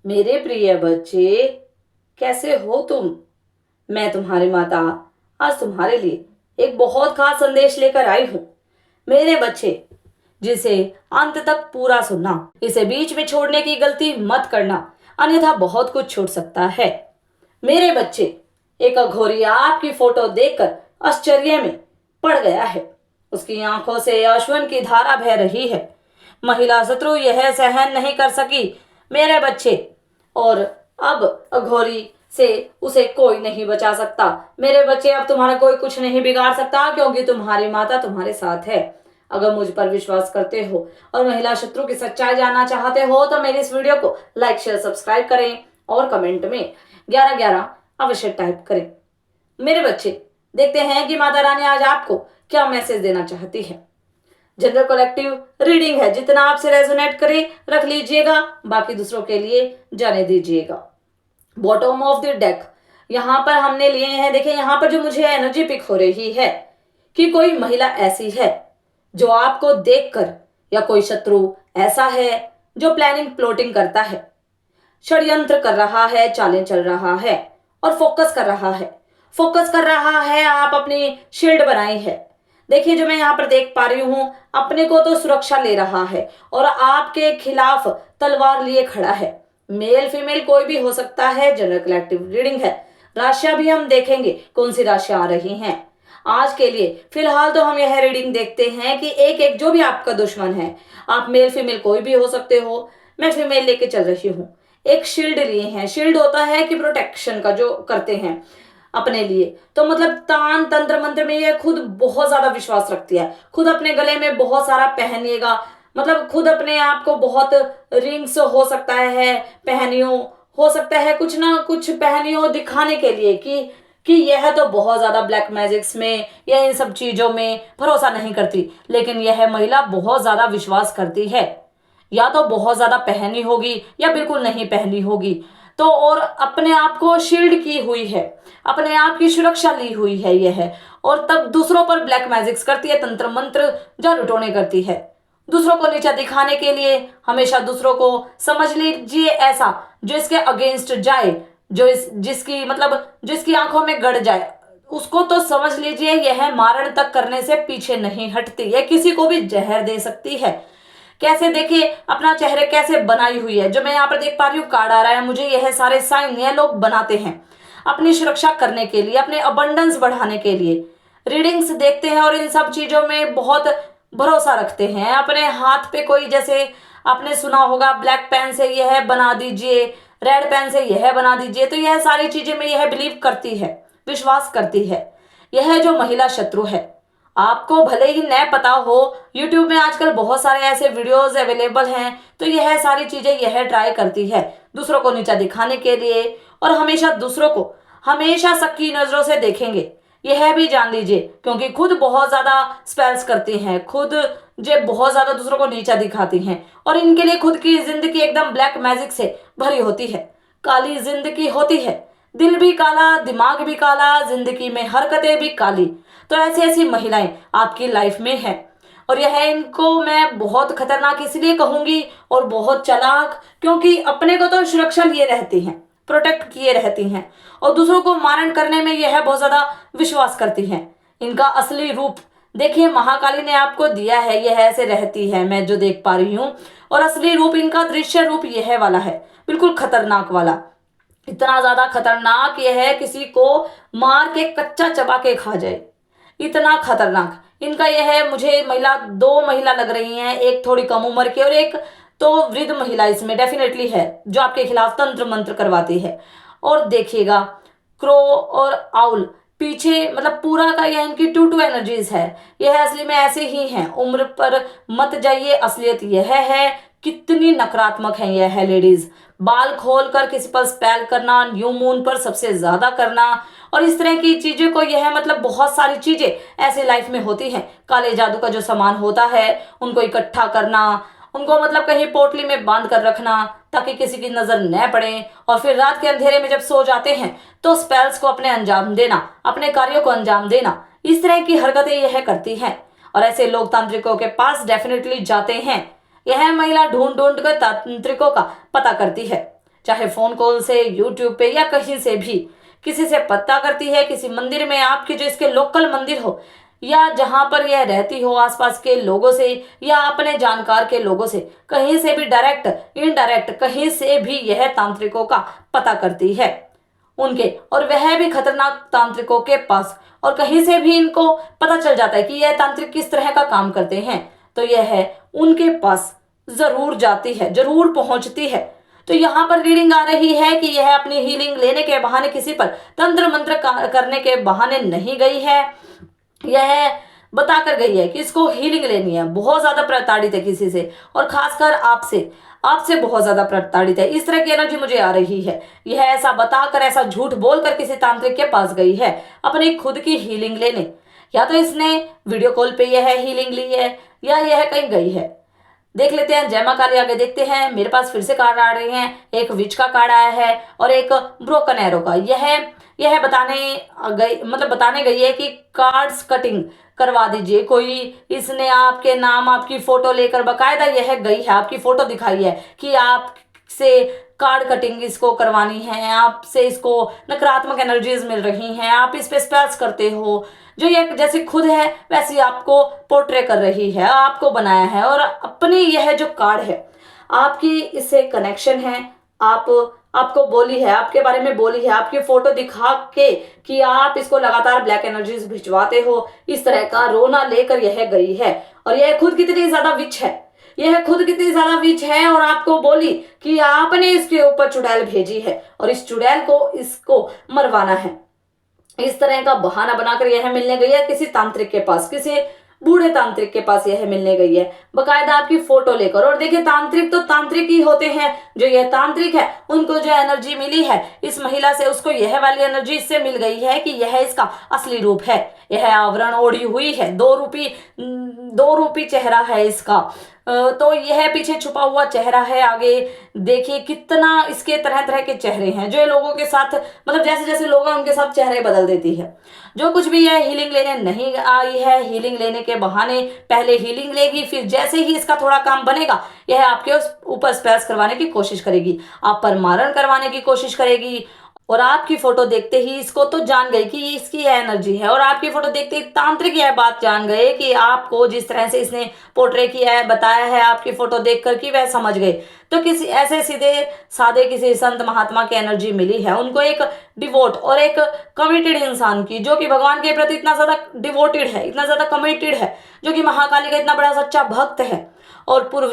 मेरे प्रिय बच्चे, कैसे हो तुम? मैं तुम्हारी माता आज तुम्हारे लिए एक बहुत खास संदेश लेकर आई हूँ। मेरे बच्चे, जिसे अंत तक पूरा सुनना, इसे बीच में छोड़ने की गलती मत करना, अन्यथा बहुत कुछ छूट सकता है। मेरे बच्चे, एक अघोरी आपकी फोटो देखकर आश्चर्य में पड़ गया है। उसकी आंखों से अश्वन की धारा बह रही है। महिला शत्रु यह सहन नहीं कर सकी मेरे बच्चे, और अब अघोरी से उसे कोई नहीं बचा सकता। मेरे बच्चे, अब तुम्हारा कोई कुछ नहीं बिगाड़ सकता, क्योंकि तुम्हारी माता तुम्हारे साथ है। अगर मुझ पर विश्वास करते हो और महिला शत्रु की सच्चाई जानना चाहते हो तो मेरी इस वीडियो को लाइक शेयर सब्सक्राइब करें और कमेंट में 1111 अवश्य टाइप करें। मेरे बच्चे, देखते हैं कि माता रानी आज आपको क्या मैसेज देना चाहती है। जनरल कलेक्टिव रीडिंग है, जितना आपसे रेजोनेट करे रख लीजिएगा, बाकी दूसरों के लिए जाने दीजिएगा। बॉटम ऑफ द डेक यहाँ पर हमने लिए हैं। देखिए यहाँ पर जो मुझे एनर्जी पिक हो रही है कि कोई महिला ऐसी है जो आपको देखकर, या कोई शत्रु ऐसा है जो प्लानिंग प्लॉटिंग करता है, षड्यंत्र कर रहा है, चालें चल रहा है और फोकस कर रहा है। आप अपनी शील्ड बनाई है। देखिए जो मैं यहाँ पर देख पा रही हूँ, अपने को तो सुरक्षा ले रहा है और आपके खिलाफ तलवार लिए खड़ा है। मेल फीमेल कोई भी हो सकता है। जनरल कलेक्टिव रीडिंग है। राशियां भी हम देखेंगे कौन सी राशियां आ रही हैं। आज के लिए फिलहाल तो हम यह रीडिंग देखते हैं कि एक एक जो भी आपका दुश्मन है, आप मेल फीमेल कोई भी हो सकते हो। मैं फीमेल लेके चल रही हूँ। एक शील्ड लिए हैं। शील्ड होता है कि प्रोटेक्शन का जो करते हैं अपने लिए, तो मतलब तान तंत्र मंत्र में ये खुद बहुत ज्यादा विश्वास रखती है। खुद अपने गले में बहुत सारा पहनिएगा, मतलब खुद अपने आप को बहुत रिंग्स हो सकता है, पहनियो हो सकता है, कुछ ना कुछ पहनियो दिखाने के लिए कि यह तो बहुत ज्यादा ब्लैक मैजिक्स में या इन सब चीजों में भरोसा नहीं करती, लेकिन यह महिला बहुत ज्यादा विश्वास करती है। या तो बहुत ज्यादा पहनी होगी या बिल्कुल नहीं पहनी होगी, तो और अपने आप को शील्ड की हुई है, अपने आप की सुरक्षा ली हुई है यह, और तब दूसरों पर ब्लैक मैजिक्स करती है, तंत्र मंत्र जादू टोने करती है, दूसरों को नीचा दिखाने के लिए। हमेशा दूसरों को समझ लीजिए ऐसा जो इसके अगेंस्ट जाए, जो जिसकी मतलब जिसकी आंखों में गड़ जाए, उसको तो समझ लीजिए यह मारण तक करने से पीछे नहीं हटती है। किसी को भी जहर दे सकती है। कैसे, देखिए अपना चेहरे कैसे बनाई हुई है। जो मैं यहाँ पर देख पा रही हूँ, कार्ड आ रहा है मुझे, यह सारे साइन यह लोग बनाते हैं अपनी सुरक्षा करने के लिए, अपने अबंडेंस बढ़ाने के लिए। रीडिंग्स देखते हैं और इन सब चीजों में बहुत भरोसा रखते हैं। अपने हाथ पे कोई, जैसे आपने सुना होगा, ब्लैक पेन से यह बना दीजिए, रेड पेन से यह बना दीजिए, तो यह सारी चीजें में यह बिलीव करती है, विश्वास करती है। यह जो महिला शत्रु है, आपको भले ही न पता हो, यूट्यूब में आजकल बहुत सारे ऐसे वीडियोस अवेलेबल हैं, तो यह सारी चीजें यह ट्राई करती है दूसरों को नीचा दिखाने के लिए, और हमेशा दूसरों को हमेशा शक नजरों से देखेंगे, यह भी जान लीजिए, क्योंकि खुद बहुत ज्यादा स्पेल्स करती हैं, खुद जो बहुत ज्यादा दूसरों को नीचा दिखाती हैं, और इनके लिए खुद की जिंदगी एकदम ब्लैक मैजिक से भरी होती है, काली जिंदगी होती है। दिल भी काला, दिमाग भी काला, जिंदगी में हरकतें भी काली। तो ऐसी ऐसी महिलाएं आपकी लाइफ में है, और यह इनको मैं बहुत खतरनाक इसलिए कहूंगी और बहुत चालाक, क्योंकि अपने को तो सुरक्षा लिए रहती हैं, प्रोटेक्ट किए रहती हैं, और दूसरों को मारण करने में यह बहुत ज्यादा विश्वास करती हैं। इनका असली रूप देखिए, महाकाली ने आपको दिया है, यह ऐसे रहती है, मैं जो देख पा रही हूँ, और असली रूप इनका दृश्य रूप यह वाला है, बिल्कुल खतरनाक वाला। इतना ज्यादा खतरनाक यह है, किसी को मार के कच्चा चबा के खा जाए, इतना खतरनाक इनका यह है। मुझे दो महिला लग रही हैं, एक थोड़ी कम उम्र की और एक तो वृद्ध महिला इसमें डेफिनेटली है, जो आपके खिलाफ तंत्र मंत्र करवाती है। और देखिएगा, क्रो और आउल पीछे, मतलब पूरा का यह इनकी टू एनर्जीज है। यह असली में ऐसे ही हैं। उम्र पर मत जाइए, असलियत यह है कितनी नकारात्मक है यह लेडीज। बाल खोल कर किसी पर स्पेल करना, न्यू मून पर सबसे ज्यादा करना, और इस तरह की चीजें को यह मतलब बहुत सारी चीजें ऐसे लाइफ में होती हैं। काले जादू का जो सामान होता है उनको इकट्ठा करना, उनको मतलब कहीं पोटली में बांध कर रखना ताकि किसी की नजर न पड़े, और फिर रात के अंधेरे में जब सो जाते हैं तो स्पेल्स को अपने अंजाम देना, अपने कार्यों को अंजाम देना, इस तरह की हरकतें यह करती हैं। और ऐसे लोग तांत्रिकों के पास डेफिनेटली जाते हैं। यह महिला ढूंढ ढूंढ कर तांत्रिकों का पता करती है। चाहे फ़ोन कॉल से, यूट्यूब पे या कहीं से भी किसी से पता करती है, किसी मंदिर में आपके जो इसके लोकल मंदिर हो या जहां पर यह रहती हो आसपास के लोगों से या अपने जानकार के लोगों से, कहीं से भी डायरेक्ट इनडायरेक्ट कहीं से भी यह तांत्रिकों का पता करती है उनके, और वह भी खतरनाक तांत्रिकों के पास, और कहीं से भी इनको पता चल जाता है कि यह तांत्रिक किस तरह का काम करते हैं, तो यह उनके पास जरूर जाती है, जरूर पहुंचती है। तो यहाँ पर रीडिंग आ रही है कि यह अपनी हीलिंग लेने के बहाने किसी पर तंत्र मंत्र करने के बहाने नहीं गई है, यह बता कर गई है कि इसको हीलिंग लेनी है। बहुत ज्यादा प्रताड़ित है किसी से, और खासकर आपसे, आपसे बहुत ज्यादा प्रताड़ित है, इस तरह की एनर्जी मुझे आ रही है। यह ऐसा बताकर, ऐसा झूठ बोलकर किसी तांत्रिक के पास गई है अपनी खुद की हीलिंग लेने। या तो इसने वीडियो कॉल पे यह हीलिंग ली है या यह कहीं गई है। देख लेते हैं जय मां काली, आगे देखते हैं। मेरे पास फिर से कार्ड आ रहे हैं, एक विच का कार्ड आया है और एक ब्रोकन एरो का। यह बताने गई है कि कार्ड्स कटिंग करवा दीजिए कोई। इसने आपके नाम, आपकी फोटो लेकर बकायदा यह गई है, आपकी फोटो दिखाई है कि आपसे कार्ड कटिंग इसको करवानी है, आपसे इसको नकारात्मक एनर्जीज मिल रही हैं, आप इस पे स्पेल्स करते हो। जो ये जैसे खुद है वैसे आपको पोर्ट्रे कर रही है, आपको बनाया है, और अपनी यह जो कार्ड है आपकी इससे कनेक्शन है। आपको बोली है, आपके बारे में बोली है, आपकी फोटो दिखा के कि आप इसको लगातार ब्लैक एनर्जीज भिजवाते हो, इस तरह का रोना लेकर यह गई है। और यह खुद कितनी ज्यादा विच है, यह खुद कितनी ज्यादा विच है, और आपको बोली कि आपने इसके ऊपर चुड़ैल भेजी है और इस चुड़ैल को इसको मरवाना है। इस तरह का बहाना बनाकर यह मिलने गई है किसी तांत्रिक के पास, किसी बूढ़े तांत्रिक के पास यह मिलने गई है, बकायदा आपकी फोटो लेकर। और देखिए तांत्रिक तो तांत्रिक ही होते हैं, जो यह तांत्रिक है उनको जो एनर्जी मिली है इस महिला से, उसको यह वाली एनर्जी इससे मिल गई है कि यह इसका असली रूप है। यह आवरण ओढ़ी हुई है, दो रूपी चेहरा है इसका। तो यह पीछे छुपा हुआ चेहरा है, आगे देखिए कितना इसके तरह तरह के चेहरे हैं जो लोगों के साथ, मतलब जैसे जैसे लोग हैं उनके साथ चेहरे बदल देती है। जो कुछ भी यह हीलिंग लेने नहीं आई है, हीलिंग लेने के बहाने पहले हीलिंग लेगी, फिर जैसे ही इसका थोड़ा काम बनेगा यह आपके ऊपर स्पेल्स करवाने की कोशिश करेगी, आप पर मारण करवाने की कोशिश करेगी। और आपकी फोटो देखते ही इसको तो जान गई कि इसकी यह एनर्जी है, और आपकी फोटो देखते ही तांत्रिक यह बात जान गए कि आपको जिस तरह से इसने पोर्ट्रे किया है, बताया है आपकी फोटो देखकर, कि वह समझ गए। तो किसी ऐसे सीधे साधे किसी संत महात्मा की एनर्जी मिली है उनको, एक डिवोट और एक कमिटेड इंसान की, जो कि भगवान के प्रति इतना ज्यादा डिवोटेड है, इतना ज्यादा कमिटेड है, जो कि महाकाली का इतना बड़ा सच्चा भक्त है। और पूर्व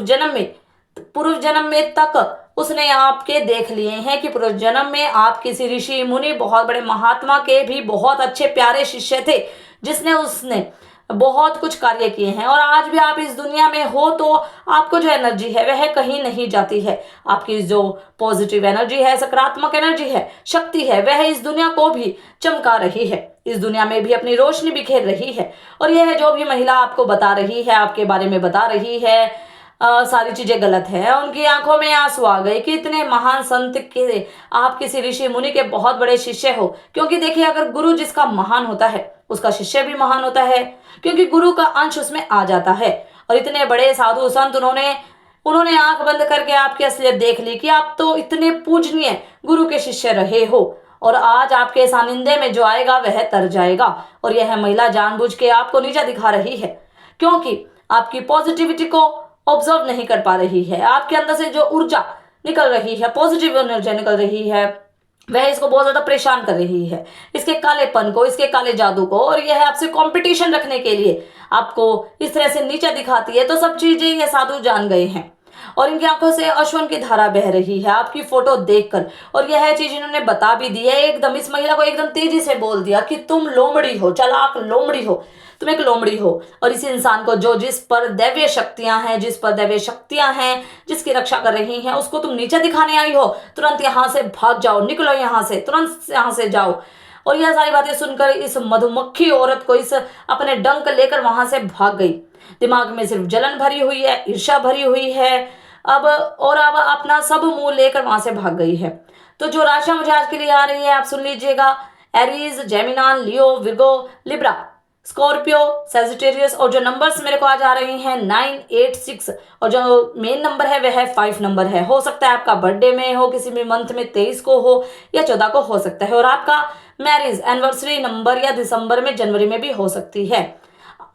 जन्म में तक उसने आपके देख लिए हैं कि पूर्व जन्म में आप किसी ऋषि मुनि, बहुत बड़े महात्मा के भी बहुत अच्छे प्यारे शिष्य थे, जिसने उसने बहुत कुछ कार्य किए हैं। और आज भी आप इस दुनिया में हो तो आपको जो एनर्जी है वह कहीं नहीं जाती है। आपकी जो पॉजिटिव एनर्जी है, सकारात्मक एनर्जी है, शक्ति है, वह इस दुनिया को भी चमका रही है, इस दुनिया में भी अपनी रोशनी बिखेर रही है। और यह जो भी महिला आपको बता रही है, आपके बारे में बता रही है, सारी चीजें गलत है। उनकी आंखों में आंसू आ गए कि इतने महान संत के आप किसी ऋषि मुनि के बहुत बड़े शिष्य हो। क्योंकि देखिए अगर गुरु जिसका महान होता है उसका शिष्य भी महान होता है, क्योंकि गुरु का अंश उसमें आ जाता है। और इतने बड़े साधु संत उन्होंने आंख बंद करके आपकी असलियत देख ली कि आप तो इतने पूजनीय गुरु के शिष्य रहे हो, और आज आपके सानिध्य में जो आएगा वह तर जाएगा। और यह महिला जानबूझ के आपको नीचा दिखा रही है, क्योंकि आपकी पॉजिटिविटी को ऑब्जर्व नहीं कर पा रही है। आपके अंदर से जो ऊर्जा निकल रही है, पॉजिटिव एनर्जी निकल रही है, वह इसको बहुत ज्यादा परेशान कर रही है, इसके कालेपन को, इसके काले जादू को। और यह आपसे कंपटीशन रखने के लिए आपको इस तरह से नीचा दिखाती है। तो सब चीजें ये साधु जान गए हैं, और इनकी आंखों से अश्वन की धारा बह रही है आपकी फोटो देखकर। और यह चीज इन्होंने बता भी दी है, एकदम इस महिला को एकदम तेजी से बोल दिया कि तुम लोमड़ी हो, चालाक लोमड़ी हो, तुम एक लोमड़ी हो। और इस इंसान को जो जिस पर दैवीय शक्तियां हैं, जिसकी रक्षा कर रही हैं, उसको तुम नीचे दिखाने आई हो, तुरंत यहाँ से भाग जाओ, निकलो यहाँ से, तुरंत यहाँ से जाओ। और यह सारी बातें सुनकर इस मधुमक्खी औरत को इस अपने डंक लेकर वहां से भाग गई। दिमाग में सिर्फ जलन भरी हुई है, ईर्ष्या भरी हुई है, अब अपना सब मुंह लेकर वहां से भाग गई है। तो जो राशियां मुझे आज के लिए आ रही है आप सुन लीजिएगा। एरीज, जेमिनान, लियो, विर्गो, लिब्रा, स्कॉर्पियो, सेजिटेरियस, और जो नंबर्स मेरे को आज आ रही हैं 9, 8, 6, और जो मेन नंबर है वह है 5 नंबर है। हो सकता है आपका बर्थडे में हो, किसी भी मंथ में 23 को हो या 14 को हो सकता है, और आपका मैरिज एनिवर्सरी नंबर या दिसंबर में, जनवरी में भी हो सकती है।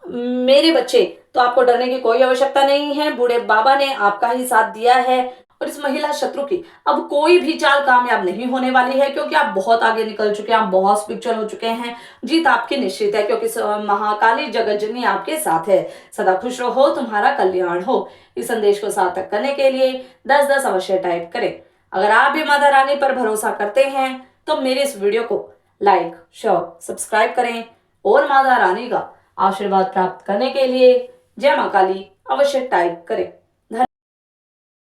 मेरे बच्चे, तो आपको डरने की कोई आवश्यकता नहीं है। बूढ़े बाबा ने आपका ही साथ दिया है और इस महिला शत्रु की अब कोई भी चाल कामयाब नहीं होने वाली है, क्योंकि आप बहुत आगे निकल चुके हैं, आप बहुत स्पिरिचुअल हो चुके हैं। जीत आपकी निश्चित है, क्योंकि महाकाली जगत जननी आपके साथ है। सदा खुश रहो, तुम्हारा कल्याण हो। इस संदेश को सार्थक करने के लिए 10-10 अवश्य टाइप करें। अगर आप भी माता रानी पर भरोसा करते हैं तो मेरे इस वीडियो को लाइक, शेयर, सब्सक्राइब करें और माता रानी का आशीर्वाद प्राप्त करने के लिए जय मां काली अवश्य टाइप करें।